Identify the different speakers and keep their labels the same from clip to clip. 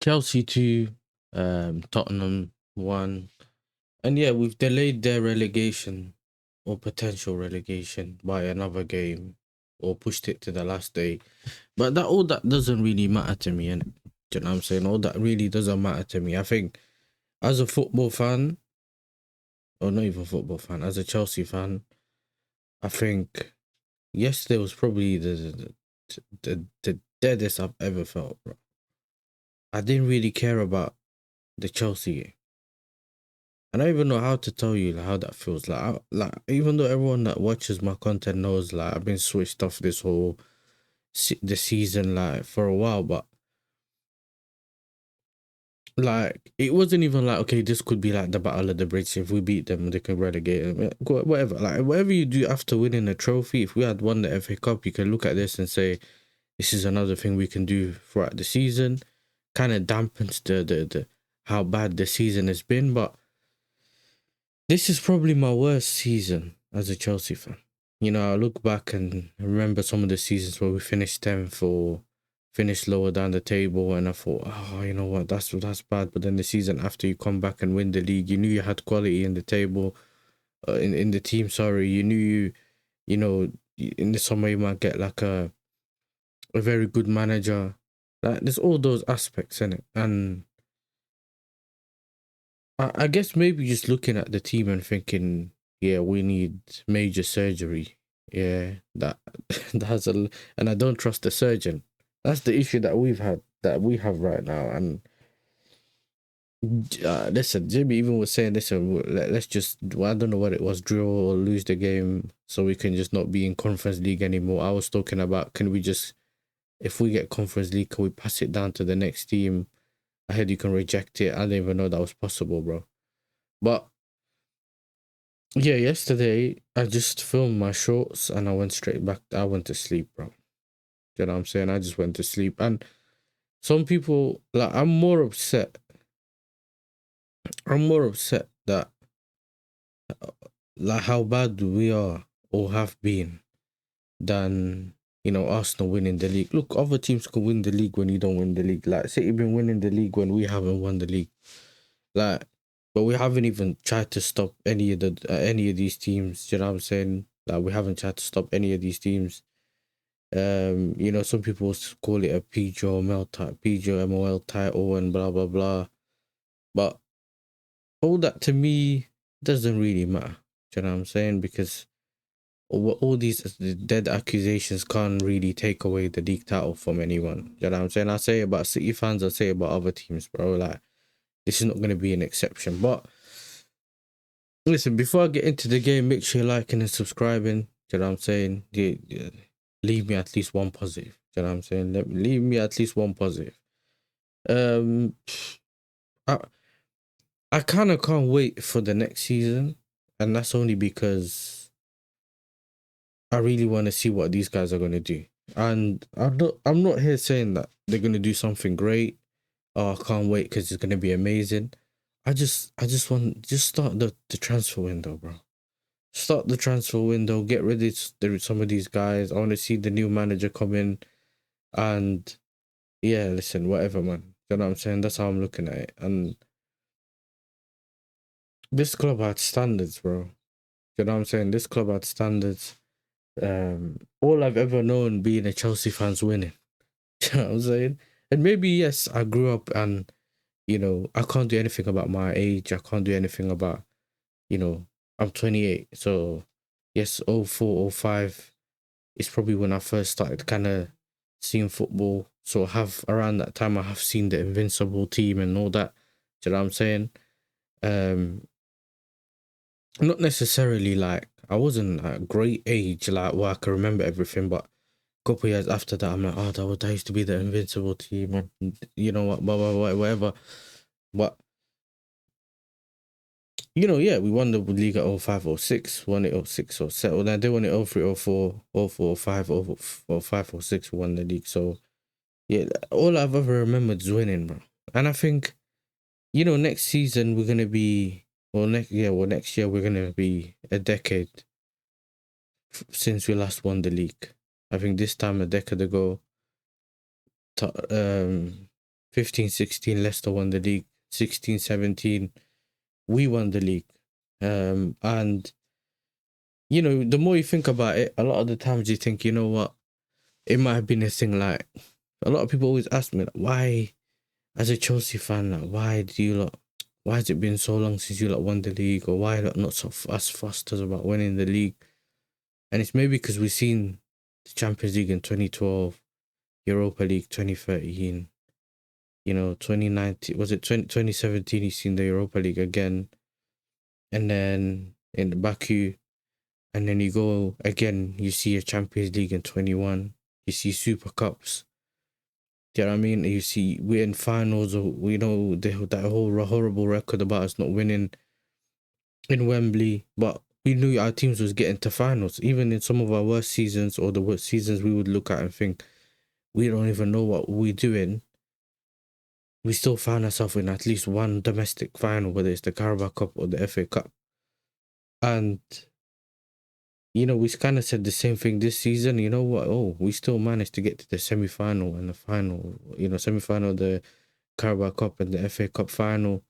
Speaker 1: Chelsea 2, Tottenham 1. And yeah, we've delayed their relegation or potential relegation by another game or pushed it to the last day. But that doesn't really matter to me, innit? Do you know what I'm saying? All that really doesn't matter to me. I think as a football fan, or not even football fan, as a Chelsea fan, I think yesterday was probably the deadest I've ever felt, bro. I didn't really care about the Chelsea game. I don't even know how to tell you how that feels. Like even though everyone that watches my content knows, like I've been switched off this whole the season like for a while, but like it wasn't even like okay, this could be like the battle of the bridge. If we beat them, they can relegate them. Whatever, like whatever you do after winning a trophy. If we had won the FA Cup, you can look at this and say this is another thing we can do throughout the season. Kind of dampens the how bad the season has been, but this is probably my worst season as a Chelsea fan. You know, I look back and remember some of the seasons where we finished 10th or finished lower down the table, and I thought, oh, you know what, that's bad. But then the season after, you come back and win the league, you knew you had quality in the table, in the team. Sorry, you knew you know, in the summer you might get like a very good manager. Like there's all those aspects in it, and I guess maybe just looking at the team and thinking, yeah, we need major surgery. Yeah, that that's and I don't trust the surgeon. That's the issue that we have right now. And listen, Jimmy even was saying, listen, let's just, well, I don't know what it was, draw or lose the game so we can just not be in Conference League anymore. I was talking about, can we just, if we get Conference League, can we pass it down to the next team? I heard you can reject it. I didn't even know that was possible, bro. But yeah, yesterday I just filmed my shorts and I went straight back. I went to sleep, bro. You know what I'm saying? I just went to sleep. And some people, like, I'm more upset. I'm more upset that, like, how bad we are or have been than, you know, Arsenal winning the league. Look, other teams can win the league when you don't win the league. Like, City been winning the league when we haven't won the league. Like, but we haven't even tried to stop any of these teams. You know what I'm saying? Like, we haven't tried to stop any of these teams. You know, some people call it a PGMOL title and blah blah blah. But all that to me doesn't really matter. Do you know what I'm saying? Because all these dead accusations can't really take away the league title from anyone. Do you know what I'm saying? I say about City fans, I say about other teams, bro. Like, this is not going to be an exception. But listen, before I get into the game, make sure you're liking and subscribing. Do you know what I'm saying? Yeah, leave me at least one positive. Do you know what I'm saying? Leave me at least one positive. Um, I I kind of can't wait for the next season, and that's only because I really want to see what these guys are gonna do. And I'm not here saying that they're gonna do something great. Oh, I can't wait because it's gonna be amazing. I just want just start the transfer window, bro. Start the transfer window. Get rid of some of these guys. I want to see the new manager come in, and yeah, listen, whatever, man. You know what I'm saying? That's how I'm looking at it. And this club had standards, bro. You know what I'm saying? This club had standards. All I've ever known being a Chelsea fan's winning. You know what I'm saying? And maybe, yes, I grew up and, you know, I can't do anything about my age. I can't do anything about, you know, I'm 28. So, yes, 04, 05 is probably when I first started kind of seeing football. So, around that time, I have seen the Invincible team and all that. Do you know what I'm saying? Um, Not necessarily like I wasn't at a great age, like where I can remember everything, but a couple of years after that, I'm like, oh, that used to be the Invincible team, and you know what, blah, blah, blah, whatever. But you know, yeah, we won the league at 05, 06, won it 06 or 07. Then they won it 03, 04, 04, 05, 05, 06, we won the league. So yeah, all I've ever remembered is winning, bro. And I think, you know, next season we're gonna be, next year we're gonna be a decade since we last won the league. I think this time a decade ago, 15-16, Leicester won the league. 16-17, we won the league. And, you know, the more you think about it, a lot of the times you think, you know what, it might have been a thing like, a lot of people always ask me, like, why, as a Chelsea fan, like, why has it been so long since you lot won the league, or why not so as fast as about winning the league? And it's maybe because we've seen the Champions League in 2012, Europa League 2013, you know, 2019, was it 2017, you've seen the Europa League again, and then in Baku, and then you go again, you see a Champions League in 21, you see Super Cups. Do you know what I mean? You see, we're in finals, or we know that whole horrible record about us not winning in Wembley, but we knew our teams was getting to finals. Even in some of our worst seasons, or the worst seasons we would look at and think, we don't even know what we're doing, we still found ourselves in at least one domestic final, whether it's the Carabao Cup or the FA Cup. And, you know, we kind of said the same thing this season. You know what? Oh, we still managed to get to the semi-final and the final, you know, semi-final, the Carabao Cup and the FA Cup final,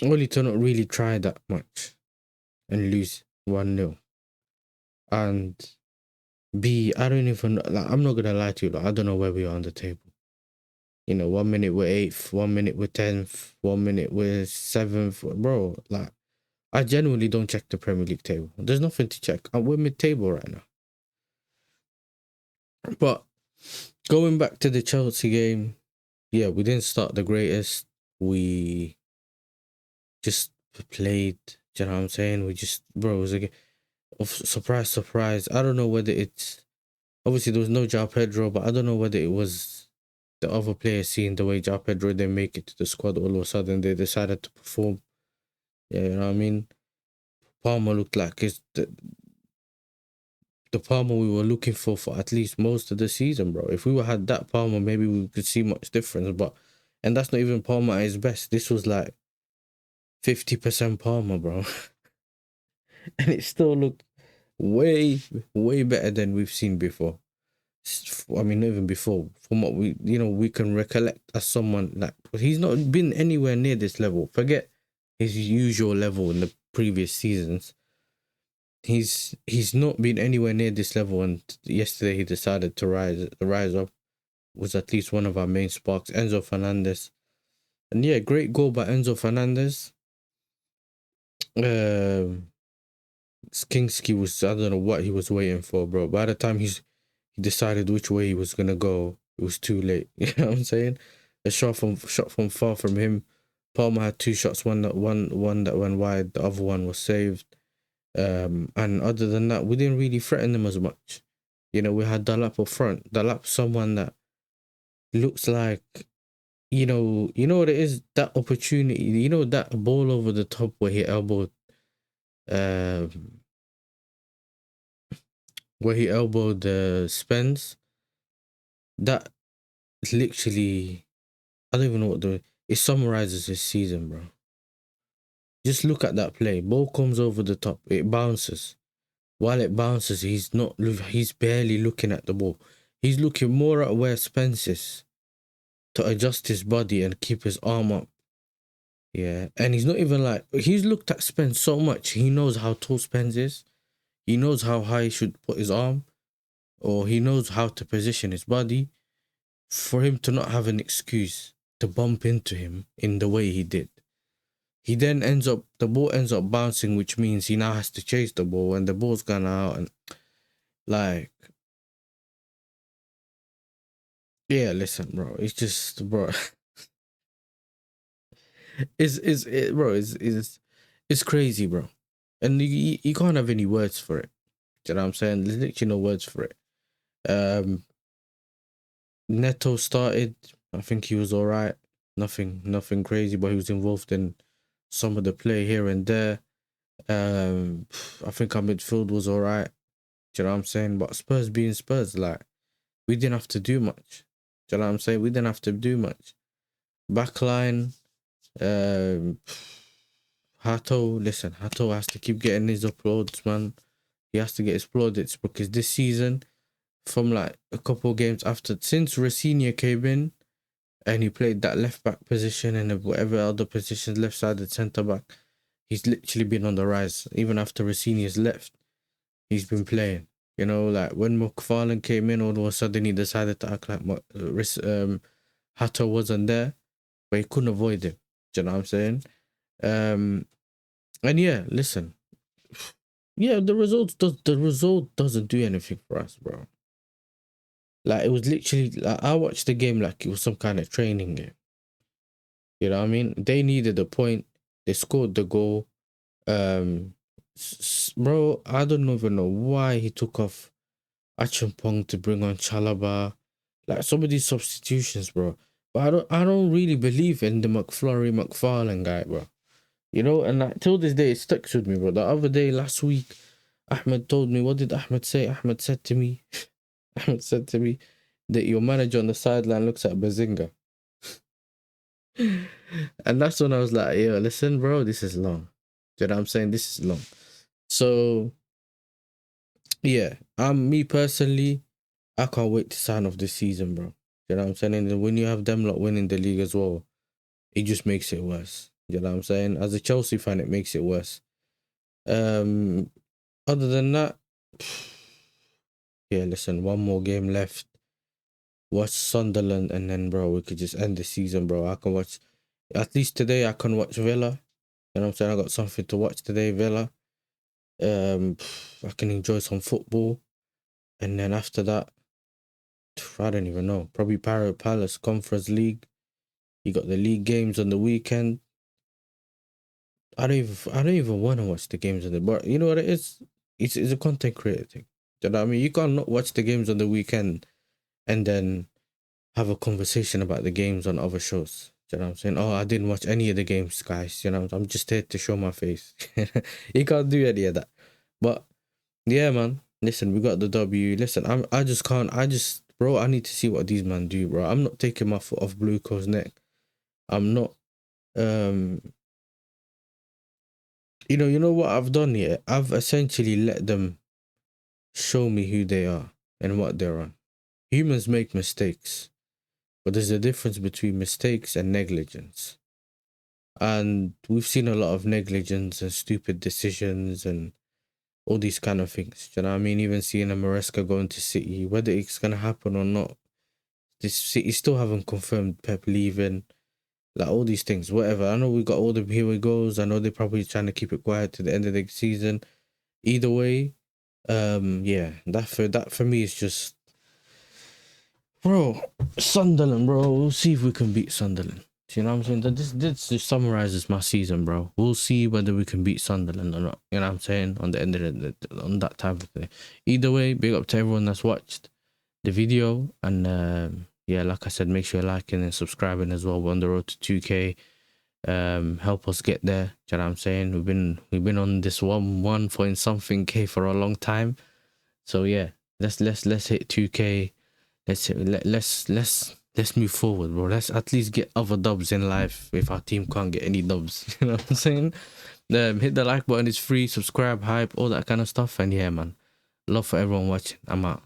Speaker 1: only to not really try that much and lose 1-0. And B, I don't even, like, I'm not gonna lie to you, like, I don't know where we are on the table. You know, 1 minute we're 8th, 1 minute we're 10th, 1 minute we're 7th. Bro, like, I genuinely don't check the Premier League table. There's nothing to check. We're mid-table right now. But going back to the Chelsea game, yeah, we didn't start the greatest. We just played, do you know what I'm saying? We just, bro, it was a surprise. I don't know whether it's, obviously there was no João Pedro, but I don't know whether it was the other players seeing the way João Pedro didn't make it to the squad. All of a sudden they decided to perform. Yeah, you know what I mean? Palmer looked like it's the Palmer we were looking for at least most of the season, bro. If we had that Palmer, maybe we could see much difference. But, and that's not even Palmer at his best. This was like 50% Palmer, bro. And it still looked way better than we've seen before. I mean, not even before. From what we can recollect as someone, like, he's not been anywhere near this level. Forget his usual level in the previous seasons. He's not been anywhere near this level, and yesterday he decided to rise up. Was at least one of our main sparks, Enzo Fernandez. And yeah, great goal by Enzo Fernandez. Kinski was, I don't know what he was waiting for, bro. By the time he decided which way he was gonna go, it was too late. You know what I'm saying? A shot from far from him. Palmer had 2 shots, one that went wide, the other one was saved. And other than that, we didn't really threaten them as much. You know, we had Dalap up front. Dalap, someone that looks like, you know what it is, that opportunity, you know, that ball over the top where he elbowed Spence. That literally, I don't even know it summarizes his season, bro. Just look at that play. Ball comes over the top, it bounces. While it bounces, he's barely looking at the ball. He's looking more at where Spence is to adjust his body and keep his arm up. Yeah, and he's not even like, he's looked at Spence so much, he knows how tall Spence is. He knows how high he should put his arm, or he knows how to position his body for him to not have an excuse to bump into him in the way he did. He then the ball ends up bouncing, which means he now has to chase the ball, and the ball's gone out, and like, yeah, listen, bro, it's just, bro, it's crazy, bro, and you can't have any words for it. Do you know what I'm saying? There's literally no words for it. Neto started. I think he was all right. Nothing crazy, but he was involved in some of the play here and there. I think our midfield was all right. Do you know what I'm saying? But Spurs being Spurs, like, we didn't have to do much. Do you know what I'm saying? We didn't have to do much. Backline, Hato has to keep getting his uploads, man. He has to get his plaudits, because this season, from like a couple of games since Rafinha came in, and he played that left back position and whatever other positions, left sided centre back. He's literally been on the rise. Even after Rossini's left, he's been playing. You know, like when McFarlane came in, all of a sudden he decided to act like Hatter wasn't there, but he couldn't avoid him. Do you know what I'm saying? And yeah, listen, yeah, the result doesn't do anything for us, bro. Like, it was literally, like, I watched the game like it was some kind of training game. You know what I mean? They needed a point. They scored the goal. Bro, I don't even know why he took off Achampong to bring on Chalaba. Like, some of these substitutions, bro. But I don't really believe in the McFarlane guy, bro. You know, and like, till this day, it sticks with me, bro. The other day, last week, Ahmed told me, what did Ahmed say? Ahmed said to me that your manager on the sideline looks at Bazinga. And that's when I was like, yo, listen, bro, this is long. Do you know what I'm saying? This is long. So, yeah, me personally, I can't wait to sign off this season, bro. You know what I'm saying? And when you have them lot winning the league as well, it just makes it worse. You know what I'm saying? As a Chelsea fan, it makes it worse. Other than that, yeah, listen, one more game left. Watch Sunderland, and then, bro, we could just end the season, bro. I can watch, at least today, I can watch Villa. You know what I'm saying? I got something to watch today, Villa. I can enjoy some football. And then after that, I don't even know. Probably Palace Conference League. You got the league games on the weekend. I don't even want to watch the games on the, but you know what it is? It's a content creator thing. Do you know what I mean? You can't not watch the games on the weekend and then have a conversation about the games on other shows. Do you know what I'm saying? Oh, I didn't watch any of the games, guys. You know, I'm just here to show my face. You can't do any of that. But yeah, man. Listen, we got the W. Listen, bro, I need to see what these men do, bro. I'm not taking my foot off Blue Coat's neck. I'm not, you know what I've done here? I've essentially let them show me who they are and what they're on. Humans make mistakes, but there's a difference between mistakes and negligence. And we've seen a lot of negligence and stupid decisions and all these kind of things. Do you know what I mean? Even seeing a Maresca going to City, whether it's going to happen or not, this City still haven't confirmed Pep leaving. Like, all these things, whatever. I know we got all the here we goes. I know they're probably trying to keep it quiet to the end of the season. Either way, yeah, that for me is just, bro, Sunderland, bro. We'll see if we can beat Sunderland. Do you know what I'm saying? This just summarizes my season, bro. We'll see whether we can beat Sunderland or not. You know what I'm saying? On the end of on that time of the day. Either way, big up to everyone that's watched the video, and yeah, like I said, make sure you're liking and subscribing as well. We're on the road to 2K. Help us get there. Do you know what I'm saying? We've been on this 1 point something K for a long time. So yeah, let's hit 2K. Let's move forward, bro. Let's at least get other dubs in life if our team can't get any dubs. You know what I'm saying? Hit the like button, it's free. Subscribe, hype, all that kind of stuff. And yeah, man, love for everyone watching. I'm out.